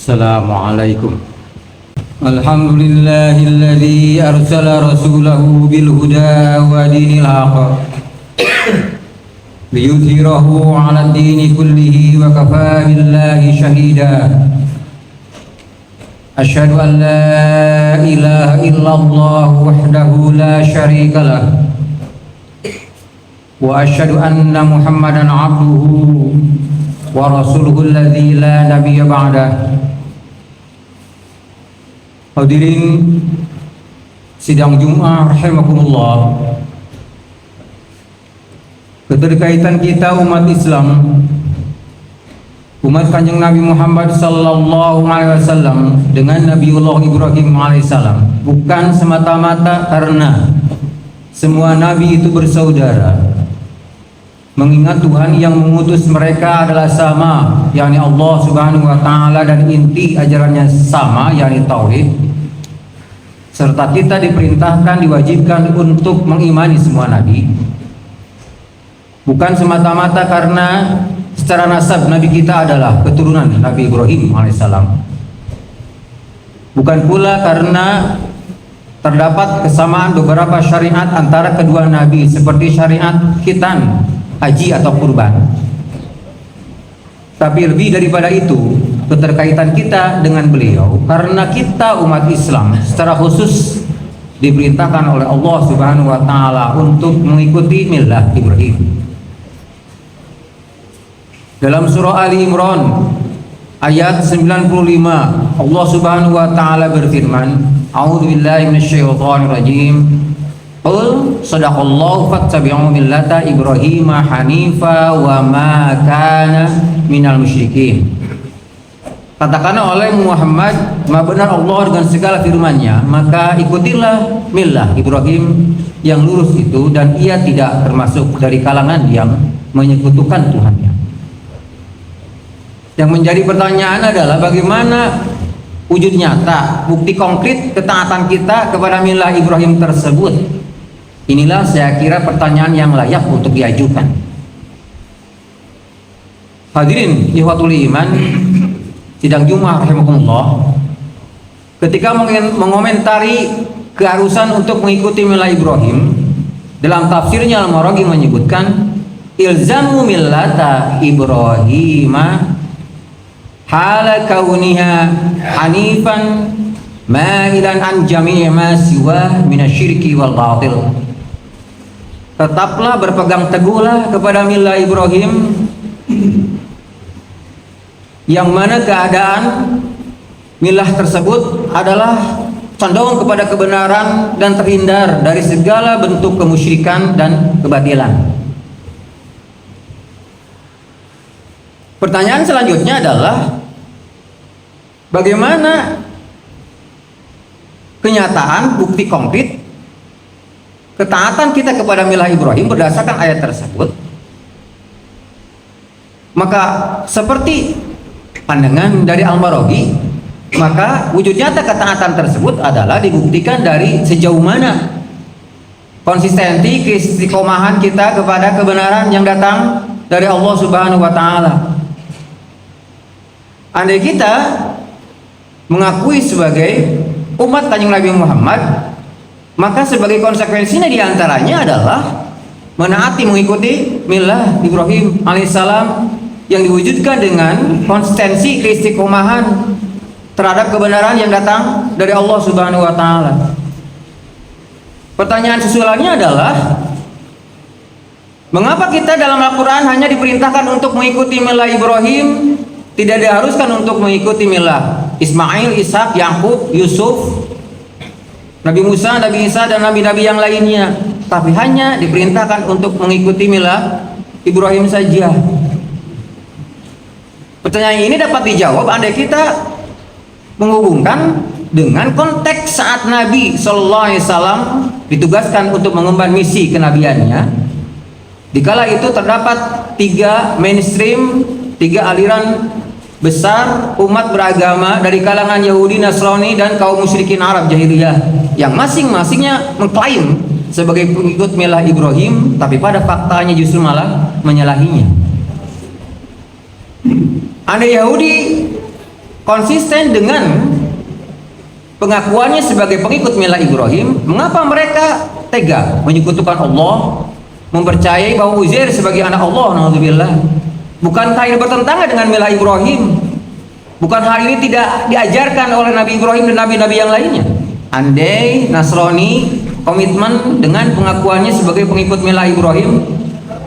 Assalamualaikum. Alhamdulillahilladzi arsala rasulahu bil huda wa dinil haqq liyudhhirahu 'ala ad-dini kullihi wa kafaa billahi shahida. Asyhadu an la ilaha illallah wahdahu la syarika lah wa asyhadu anna Muhammadan 'abduhu wa rasuluhu alladzi la nabiyya ba'dah. Hadirin sidang Jumat rahimakumullah. Keterkaitan kita umat Islam, umat Kanjeng Nabi Muhammad sallallahu alaihi wasallam dengan Nabiullah Ibrahim alaihissalam bukan semata-mata karena semua nabi itu bersaudara. Mengingat Tuhan yang mengutus mereka adalah sama, yakni Allah Subhanahu wa taala, dan inti ajarannya sama, yakni tauhid. Serta kita diperintahkan, diwajibkan untuk mengimani semua nabi. Bukan semata-mata karena secara nasab nabi kita adalah keturunan Nabi Ibrahim alaihissalam. Bukan pula karena terdapat kesamaan beberapa syariat antara kedua nabi, seperti syariat khitan, haji atau kurban. Tapi lebih daripada itu, keterkaitan kita dengan beliau karena kita umat Islam secara khusus diperintahkan oleh Allah Subhanahu wa taala untuk mengikuti millah Ibrahim. Dalam surah Ali Imran ayat 95, Allah Subhanahu wa taala berfirman, A'udzubillahi minasyaitonir rajim. Qul sadaqallahu fattabi'u millata Ibrahim hanifa wa ma kana minal musyrikin. Katakanlah oleh Muhammad, maha benar Allah dengan segala firman-Nya, maka ikutilah millah Ibrahim yang lurus itu, dan ia tidak termasuk dari kalangan yang menyekutukan Tuhannya. Yang menjadi pertanyaan adalah bagaimana wujud nyata, bukti konkret ketaatan kita kepada millah Ibrahim tersebut. Inilah saya kira pertanyaan yang layak untuk diajukan. Hadirin ikhwatul iman, sidang Jumat rahimakumullah. Ketika mengomentari keharusan untuk mengikuti millah Ibrahim, dalam tafsirnya Al-Maraghi menyebutkan ilzamu millata Ibrahim hala kauniha hanifan ma'ilan an jami' ma siwa minasyirki wal batil. Tetaplah berpegang teguhlah kepada millah Ibrahim, yang mana keadaan millah tersebut adalah condong kepada kebenaran dan terhindar dari segala bentuk kemusyrikan dan kebatilan. Pertanyaan selanjutnya adalah bagaimana kenyataan, bukti konkret ketaatan kita kepada millah Ibrahim berdasarkan ayat tersebut. Maka seperti pandangan dari Al-Maraghi, maka wujud nyata ketaatan tersebut adalah dibuktikan dari sejauh mana konsistensi keistiqomahan kita kepada kebenaran yang datang dari Allah Subhanahu wa taala. Andai kita mengakui sebagai umat Kanjeng Nabi Muhammad, maka sebagai konsekuensinya diantaranya adalah menaati, mengikuti millah Ibrahim alaihissalam yang diwujudkan dengan konsistensi keistiqomahan terhadap kebenaran yang datang dari Allah Subhanahu wa taala. Pertanyaan susulannya adalah, mengapa kita dalam Al-Quran hanya diperintahkan untuk mengikuti millah Ibrahim, tidak diharuskan untuk mengikuti millah Ismail, Ishak, Yakub, Yusuf, Nabi Musa, Nabi Isa, dan nabi-nabi yang lainnya, tapi hanya diperintahkan untuk mengikuti millah Ibrahim saja? Pertanyaan ini dapat dijawab andai kita menghubungkan dengan konteks saat Nabi Sallallahu Alaihi Wasallam ditugaskan untuk mengemban misi kenabiannya. Dikala itu terdapat tiga mainstream, tiga aliran besar umat beragama dari kalangan Yahudi, Nasrani, dan kaum musyrikin Arab jahiliyah, yang masing-masingnya mengklaim sebagai pengikut millah Ibrahim, tapi pada faktanya justru malah menyalahinya. Andai Yahudi konsisten dengan pengakuannya sebagai pengikut milah Ibrahim, mengapa mereka tega menyekutukan Allah, mempercayai bahwa Uzair sebagai anak Allah? Naudzubillah. Bukankah ini bertentangan dengan milah Ibrahim? Bukan hal ini tidak diajarkan oleh Nabi Ibrahim dan nabi-nabi yang lainnya? Andai Nasrani komitmen dengan pengakuannya sebagai pengikut milah Ibrahim,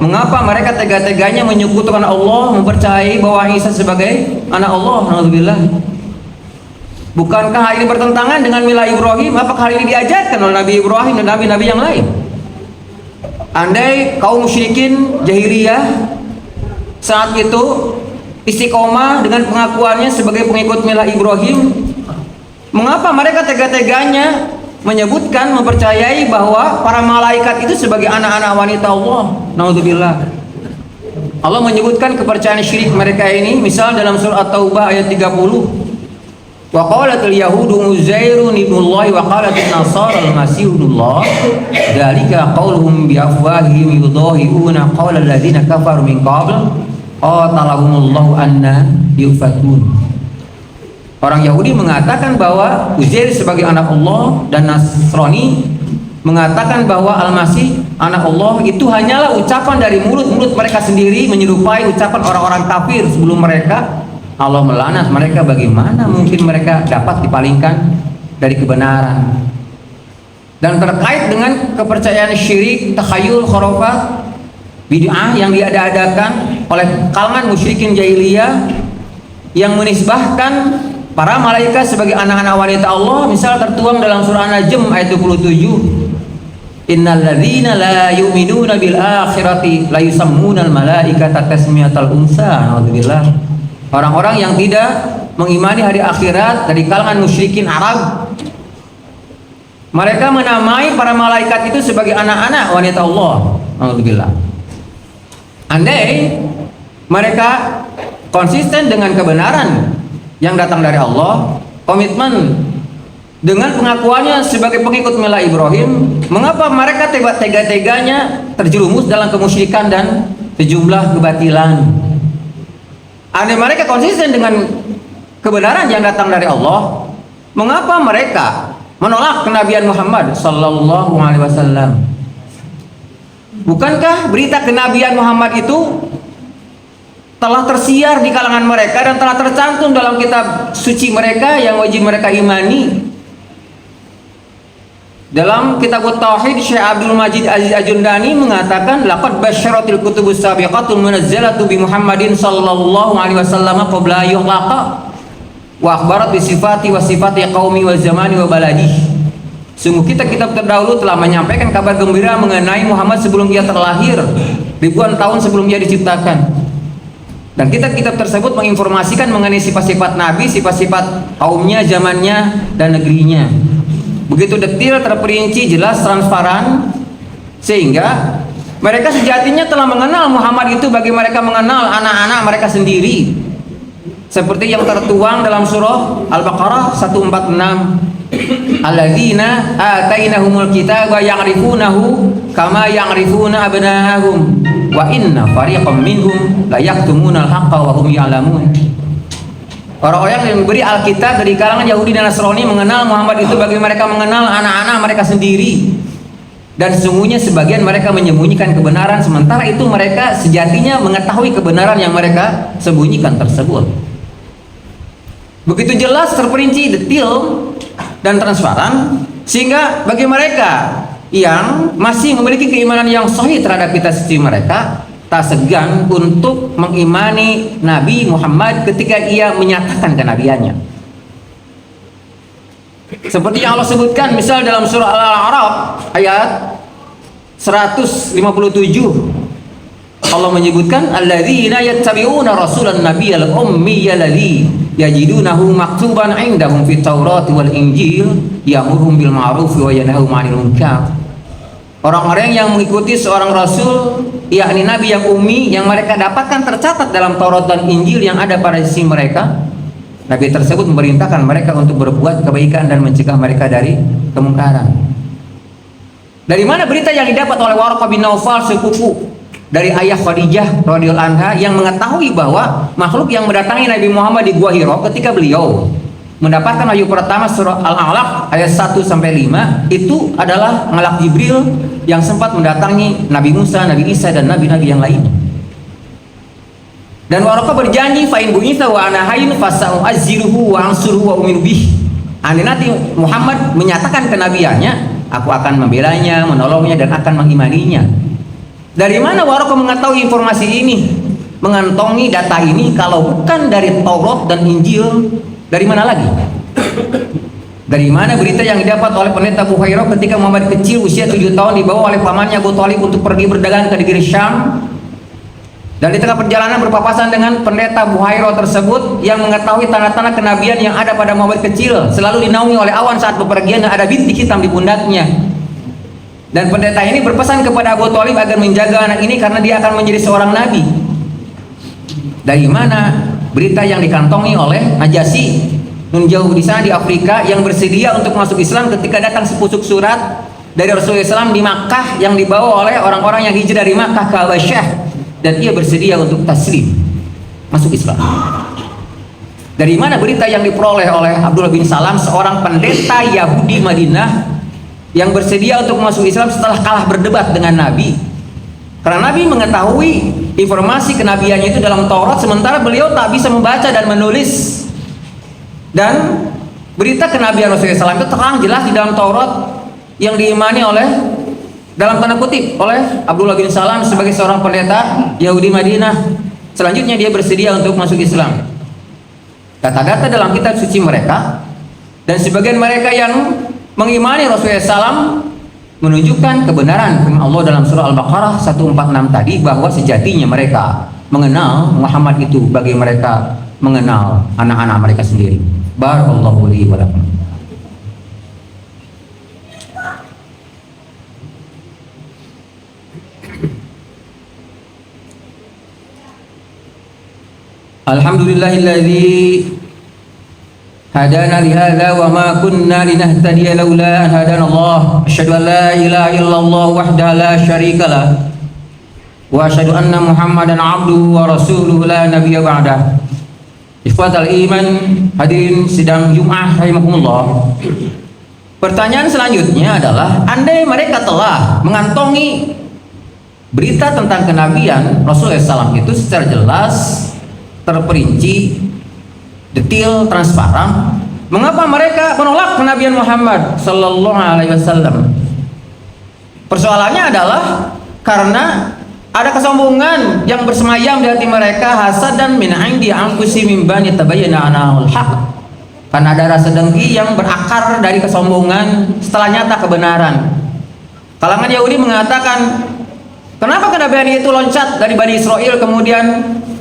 mengapa mereka tega-teganya menyekutukan Allah, mempercayai bahwa Isa sebagai anak Allah? Naudzubillah. Bukankah hal ini bertentangan dengan milah Ibrahim? Apakah hal ini diajarkan oleh Nabi Ibrahim dan nabi-nabi yang lain? Andai kaum musyrikin jahiliyah saat itu istiqomah dengan pengakuannya sebagai pengikut milah Ibrahim, mengapa mereka tega-teganya menyebutkan, mempercayai bahwa para malaikat itu sebagai anak-anak wanita Allah? Naudzubillah. Allah menyebutkan kepercayaan syirik mereka ini, misal dalam surah At-Taubah ayat 30. Wa qalatil yahudu Uzairun ibnullah wa qalatin nasara al-masih ibnullah dzalika qauluhum bi afwahihim yudahiuna qaula alladziina kafaru min qabl qatalahumullahu anna yufakun. Orang Yahudi mengatakan bahwa Uzair sebagai anak Allah, dan Nasrani mengatakan bahwa Al-Masih anak Allah. Itu hanyalah ucapan dari mulut-mulut mereka sendiri, menyerupai ucapan orang-orang kafir sebelum mereka. Allah melaknat mereka. Bagaimana mungkin mereka dapat dipalingkan dari kebenaran? Dan terkait dengan kepercayaan syirik, takhayul, khurafat, bid'ah yang diada-adakan oleh kalangan musyrikin jahiliyah yang menisbahkan para malaikat sebagai anak-anak wanita Allah, misal tertuang dalam surah An-Najm ayat 27. Innal ladzina la yu'minuna bil akhirati la yusammunal malaikata tasmiyatal unsa. Alhamdulillah. Orang-orang yang tidak mengimani hari akhirat dari kalangan musyrikin Arab, mereka menamai para malaikat itu sebagai anak-anak wanita Allah. Alhamdulillah. Andai mereka konsisten dengan kebenaran yang datang dari Allah, komitmen dengan pengakuannya sebagai pengikut milah Ibrahim, mengapa mereka tega-teganya terjerumus dalam kemusyrikan dan sejumlah kebatilan? Andai mereka konsisten dengan kebenaran yang datang dari Allah, mengapa mereka menolak kenabian Muhammad sallallahu alaihi wasallam? Bukankah berita kenabian Muhammad itu telah tersiar di kalangan mereka dan telah tercantum dalam kitab suci mereka yang wajib mereka imani? Dalam kitab Tauhid, Syekh Abdul Majid Aziz Ajundani mengatakan, laqad basyaratil kutubus sabiqatul munazzalatu bi Muhammadin sallallahu alaihi wasallam qabla yughlaqa wa akhbarat bi sifati wa sifati qaumi wa zamani wa baladi. Sungguh kitab-kitab terdahulu telah menyampaikan kabar gembira mengenai Muhammad sebelum ia terlahir, ribuan tahun sebelum ia diciptakan. Dan kitab-kitab tersebut menginformasikan mengenai sifat-sifat Nabi, sifat-sifat kaumnya, zamannya, dan negerinya. Begitu detil, terperinci, jelas, transparan, sehingga mereka sejatinya telah mengenal Muhammad itu bagi mereka mengenal anak-anak mereka sendiri, seperti yang tertuang dalam surah Al-Baqarah 146. Alladzina atainahumul kitaba ya'rifunahu kama ya'rifuna abna'ahum wa inna fariqam minhum la yaktumunal haqqa wa hum ya'lamun. Orang-orang yang diberi Alkitab dari kalangan Yahudi dan Nasrani mengenal Muhammad itu bagi mereka mengenal anak-anak mereka sendiri, dan sesungguhnya sebagian mereka menyembunyikan kebenaran, sementara itu mereka sejatinya mengetahui kebenaran yang mereka sembunyikan tersebut. Begitu jelas, terperinci, detil, dan transparan, sehingga bagi mereka yang masih memiliki keimanan yang sahih terhadap kitab suci mereka, tak segan untuk mengimani Nabi Muhammad ketika ia menyatakan kenabiannya. Seperti yang Allah sebutkan misal dalam surah Al-A'raf ayat 157, Allah menyebutkan alladzina yattabi'una rasulan nabiyyal ummiyal ladzi yajidunahu maktuban 'indahum fit Taurati wal Injil ya'muruhum bil ma'ruf wa yanhahum 'anil munkar. Orang-orang yang mengikuti seorang rasul, yakni nabi yang ummi, yang mereka dapatkan tercatat dalam Taurat dan Injil yang ada pada sisi mereka. Nabi tersebut memerintahkan mereka untuk berbuat kebaikan dan mencegah mereka dari kemungkaran. Dari mana berita yang didapat oleh Waraqah bin Naufal, sepupu dari ayah Khadijah radhiyallahu anha yang mengetahui bahwa makhluk yang mendatangi Nabi Muhammad di Gua Hira ketika beliau mendapatkan wahyu pertama surah Al-Alaq ayat 1 sampai 5 itu adalah malaikat Jibril yang sempat mendatangi Nabi Musa, Nabi Isa dan nabi-nabi yang lainnya. Dan Waraqah berjanji fa in bu'itsa wa ana hayyun fasa'u'azziruhu wa ansuruhu wa uminu bih. Andai nanti Muhammad menyatakan kenabiannya, aku akan membelanya, menolongnya dan akan mengimaninya. Dari mana Waraqah mengetahui informasi ini? Mengantongi data ini kalau bukan dari Taurat dan Injil, dari mana lagi? Dari mana berita yang didapat oleh pendeta Buhairah ketika Muhammad kecil usia 7 tahun dibawa oleh pamannya Abu Thalib untuk pergi berdagang ke negeri Syam? Dan di tengah perjalanan berpapasan dengan pendeta Buhairah tersebut yang mengetahui tanda-tanda kenabian yang ada pada Muhammad kecil, selalu dinaungi oleh awan saat bepergian dan ada bintik hitam di pundaknya. Dan pendeta ini berpesan kepada Abu Thalib agar menjaga anak ini karena dia akan menjadi seorang nabi. Dari mana berita yang dikantongi oleh Najasyi nun jauh di sana di Afrika yang bersedia untuk masuk Islam ketika datang sepucuk surat dari Rasulullah SAW di Makkah yang dibawa oleh orang-orang yang hijrah dari Makkah ke Habasyah, dan ia bersedia untuk taslim masuk Islam. Dari mana berita yang diperoleh oleh Abdullah bin Salam, seorang pendeta Yahudi Madinah yang bersedia untuk masuk Islam setelah kalah berdebat dengan Nabi, karena Nabi mengetahui informasi kenabiannya itu dalam Taurat sementara beliau tak bisa membaca dan menulis. Dan berita kenabian Rasulullah SAW itu terang jelas di dalam Taurat yang diimani oleh, dalam tanda kutip, oleh Abdullah bin Salam sebagai seorang pendeta Yahudi Madinah. Selanjutnya dia bersedia untuk masuk Islam. Data-data dalam kitab suci mereka dan sebagian mereka yang mengimani Rasulullah SAW menunjukkan kebenaran firman Allah dalam surah Al-Baqarah 146 tadi, bahwa sejatinya mereka mengenal Muhammad itu bagi mereka mengenal anak-anak mereka sendiri. Barakallahu li wa lakum. Alhamdulillahilladzi hadana li hadza wa ma kunna linahtadiya laula an hadana Allah. Asyhadu an la ilaha illallah wahdahu la syarika lah wa asyhadu anna Muhammadan abduhu wa rasuluhu la nabiyya ba'dah. Ikhwatal iman, hadirin sidang Jumat rahimakumullah. Pertanyaan selanjutnya adalah, andai mereka telah mengantongi berita tentang kenabian Rasulullah SAW itu secara jelas, terperinci, detail, transparan, mengapa mereka menolak kenabian Muhammad Sallallahu Alaihi Wasallam? Persoalannya adalah karena ada kesombongan yang bersemayam di hati mereka, hasad dan min indi anfusi min bani tabayyana anahul haq. Karena ada rasa dengki yang berakar dari kesombongan setelah nyata kebenaran. Kalangan Yahudi mengatakan, kenapa kenabian itu loncat dari Bani Israel kemudian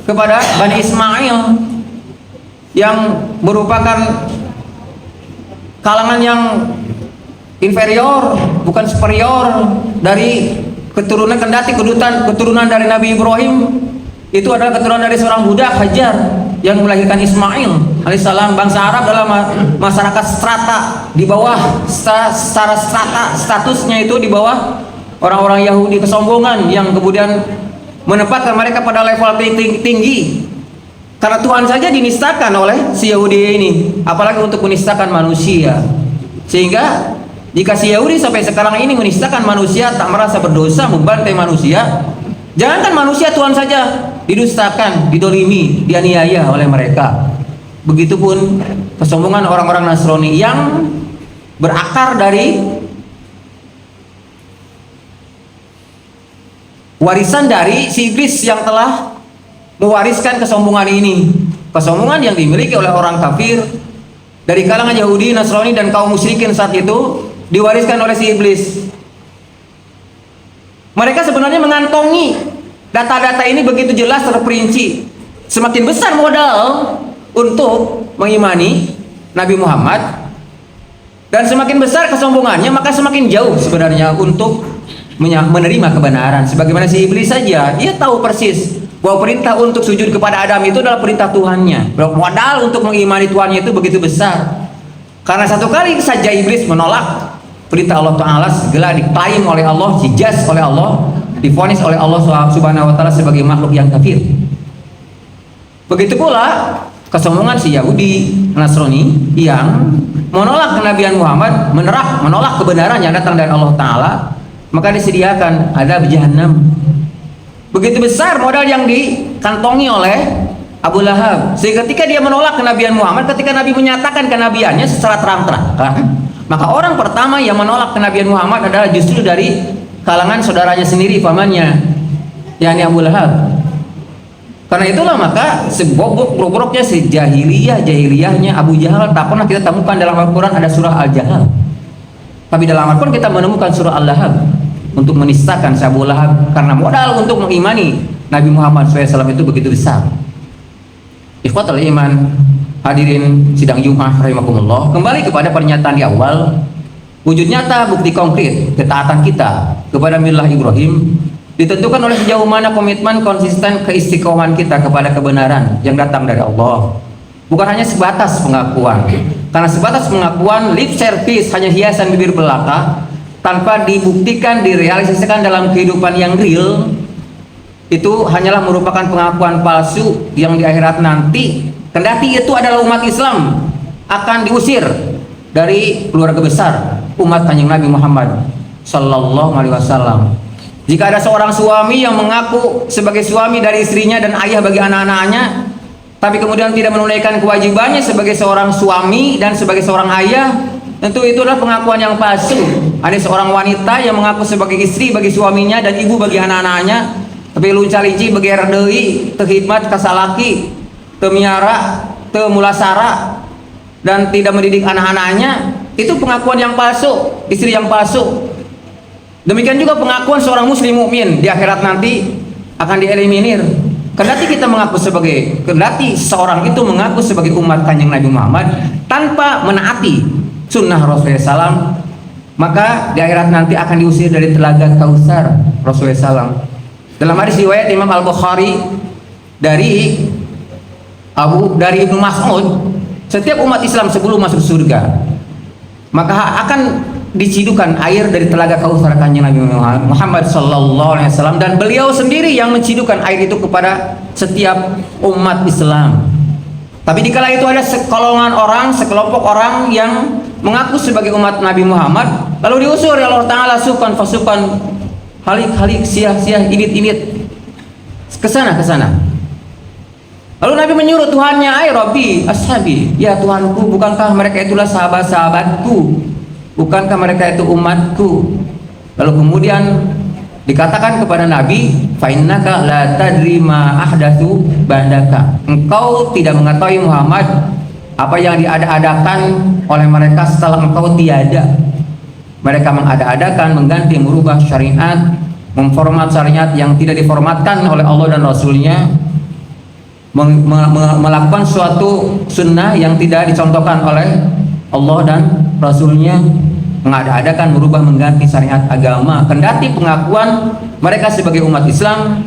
kepada Bani Ismail yang merupakan kalangan yang inferior, bukan superior dari keturunan, kendati keturunan dari Nabi Ibrahim itu adalah keturunan dari seorang budak Hajar yang melahirkan Ismail alaihissalam. Bangsa Arab dalam masyarakat strata di bawah, secara strata statusnya itu di bawah orang-orang Yahudi. Kesombongan yang kemudian menempatkan mereka pada level tinggi karena Tuhan saja dinistakan oleh si Yahudi ini, apalagi untuk menistakan manusia. Sehingga jika si Yahudi sampai sekarang ini menistakan manusia, tak merasa berdosa, membantai manusia, jangankan manusia, Tuhan saja didustakan, didolimi, dianiaya oleh mereka. Begitupun kesombongan orang-orang Nasrani yang berakar dari warisan dari si iblis yang telah mewariskan kesombongan ini. Kesombongan yang dimiliki oleh orang kafir dari kalangan Yahudi, Nasrani dan kaum musyrikin saat itu diwariskan oleh si iblis. Mereka sebenarnya mengantongi data-data ini begitu jelas, terperinci. Semakin besar modal untuk mengimani Nabi Muhammad dan semakin besar kesombongannya, maka semakin jauh sebenarnya untuk menerima kebenaran. Sebagaimana si iblis saja, dia tahu persis bahwa perintah untuk sujud kepada Adam itu adalah perintah Tuhannya. Modal untuk mengimani Tuhannya itu begitu besar. Karena satu kali saja iblis menolak perintah Allah Ta'ala, segala diklaim oleh Allah, dijaz oleh Allah, divonis oleh Allah Subhanahu wa taala sebagai makhluk yang kafir. Begitu pula kesombongan si Yahudi, Nasrani yang menolak kenabian Muhammad, menolak kebenaran yang datang dari Allah Ta'ala, maka disediakan azab Jahannam. Begitu besar modal yang dikantongi oleh Abu Lahab, sehingga ketika dia menolak kenabian Muhammad, ketika Nabi menyatakan kenabiannya secara terang-terangan, maka orang pertama yang menolak kenabian Muhammad adalah justru dari kalangan saudaranya sendiri, pamannya, yakni Abu Lahab. Karena itulah maka seburuk-buruknya jahiliyahnya Abu Jahal tak pernah kita temukan dalam Al-Quran ada surah Al-Jahal. Tapi dalam Al-Quran kita menemukan surah Al-Lahab untuk menistakan si Abu Lahab, karena modal untuk mengimani Nabi Muhammad SAW itu begitu besar. Ikhwatul iman, hadirin sidang Jumat rahimakumullah, kembali kepada pernyataan di awal, wujud nyata bukti konkret ketaatan kita kepada milah Ibrahim ditentukan oleh sejauh mana komitmen konsisten keistiqomahan kita kepada kebenaran yang datang dari Allah. Bukan hanya sebatas pengakuan, karena sebatas pengakuan lip service hanya hiasan bibir belaka tanpa dibuktikan, direalisasikan dalam kehidupan yang real, itu hanyalah merupakan pengakuan palsu yang di akhirat nanti, kendati itu adalah umat Islam, akan diusir dari keluarga besar umat Kanjeng Nabi Muhammad Sallallahu Alaihi Wasallam. Jika ada seorang suami yang mengaku sebagai suami dari istrinya dan ayah bagi anak-anaknya, tapi kemudian tidak menunaikan kewajibannya sebagai seorang suami dan sebagai seorang ayah, tentu itu adalah pengakuan yang palsu. Ada seorang wanita yang mengaku sebagai istri bagi suaminya dan ibu bagi anak-anaknya, tapi lunca-linci bagi RDI, terkhidmat kasalaki, temiara, temulasara, dan tidak mendidik anak-anaknya, itu pengakuan yang palsu, istri yang palsu. Demikian juga pengakuan seorang muslim mukmin di akhirat nanti akan dieliminir. Kendati seorang itu mengaku sebagai umat Kanjeng Nabi Muhammad tanpa menaati sunnah Rasulullah SAW, maka di akhirat nanti akan diusir dari telaga Kausar Rasulullah SAW. Dalam hadis riwayat Imam Al-Bukhari dari Ibnu Mas'ud, setiap umat Islam sebelum masuk surga maka akan dicidukkan air dari telaga Kausar Kanjeng Nabi Muhammad Sallallahu Alaihi Wasallam, dan beliau sendiri yang mencidukkan air itu kepada setiap umat Islam. Tapi dikala itu ada sekelompok orang yang mengaku sebagai umat Nabi Muhammad, lalu diusir oleh Allah Ta'ala, sukan fasukan, halik sia-sia, init kesana. Lalu Nabi menyuruh Tuhannya, "Ai Rabbi, ashabi, ya Tuhanku, bukankah mereka itulah sahabat-sahabatku? Bukankah mereka itu umatku?" Lalu kemudian dikatakan kepada Nabi, "Fa innaka la tadri ma ahdatsu ba'daka." Engkau tidak mengetahui Muhammad apa yang diada-adakan oleh mereka setelah engkau tiada. Mereka mengada-adakan, mengganti, merubah syariat, memformat syariat yang tidak diformatkan oleh Allah dan Rasulnya, melakukan suatu sunnah yang tidak dicontohkan oleh Allah dan Rasulnya, mengada-adakan, merubah, mengganti syariat agama. Kendati pengakuan mereka sebagai umat Islam,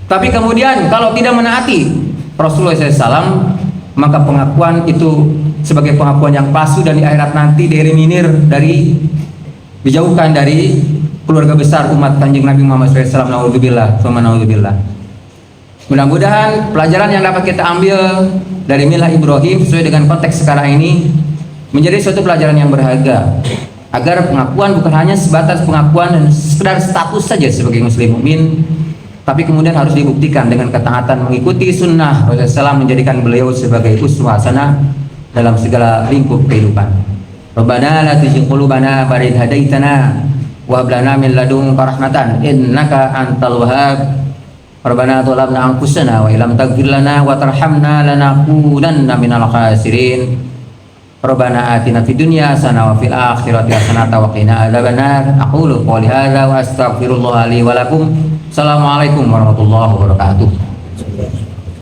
tapi kemudian kalau tidak menaati Rasulullah SAW, maka pengakuan itu sebagai pengakuan yang palsu dan di akhirat nanti dieliminir, dijauhkan dari keluarga besar umat Kanjeng Nabi Muhammad SAW. Naudzubillah, naudzubillah. Mudah-mudahan pelajaran yang dapat kita ambil dari milah Ibrahim sesuai dengan konteks sekarang ini menjadi suatu pelajaran yang berharga, agar pengakuan bukan hanya sebatas pengakuan dan sekedar status saja sebagai muslim mukmin, tapi kemudian harus dibuktikan dengan ketaatan mengikuti sunnah Rasulullah SAW, menjadikan beliau sebagai uswah hasanah dalam segala lingkup kehidupan. Rabbana la tuzigh qulubana ba'da idh hadaitana wa hab lana min ladunka rahmatan innaka antal wahhab. Rabbana dzalamna anfusana wa illam taghfir lana wa tarhamna lanakunanna minal khasirin. Rabbana atina fid dunya hasanah wa fil akhirati hasanah wa qina adzabannar. Aqulu qouli hadza wa astaghfirullah li wa lakum. Assalamualaikum warahmatullahi wabarakatuh.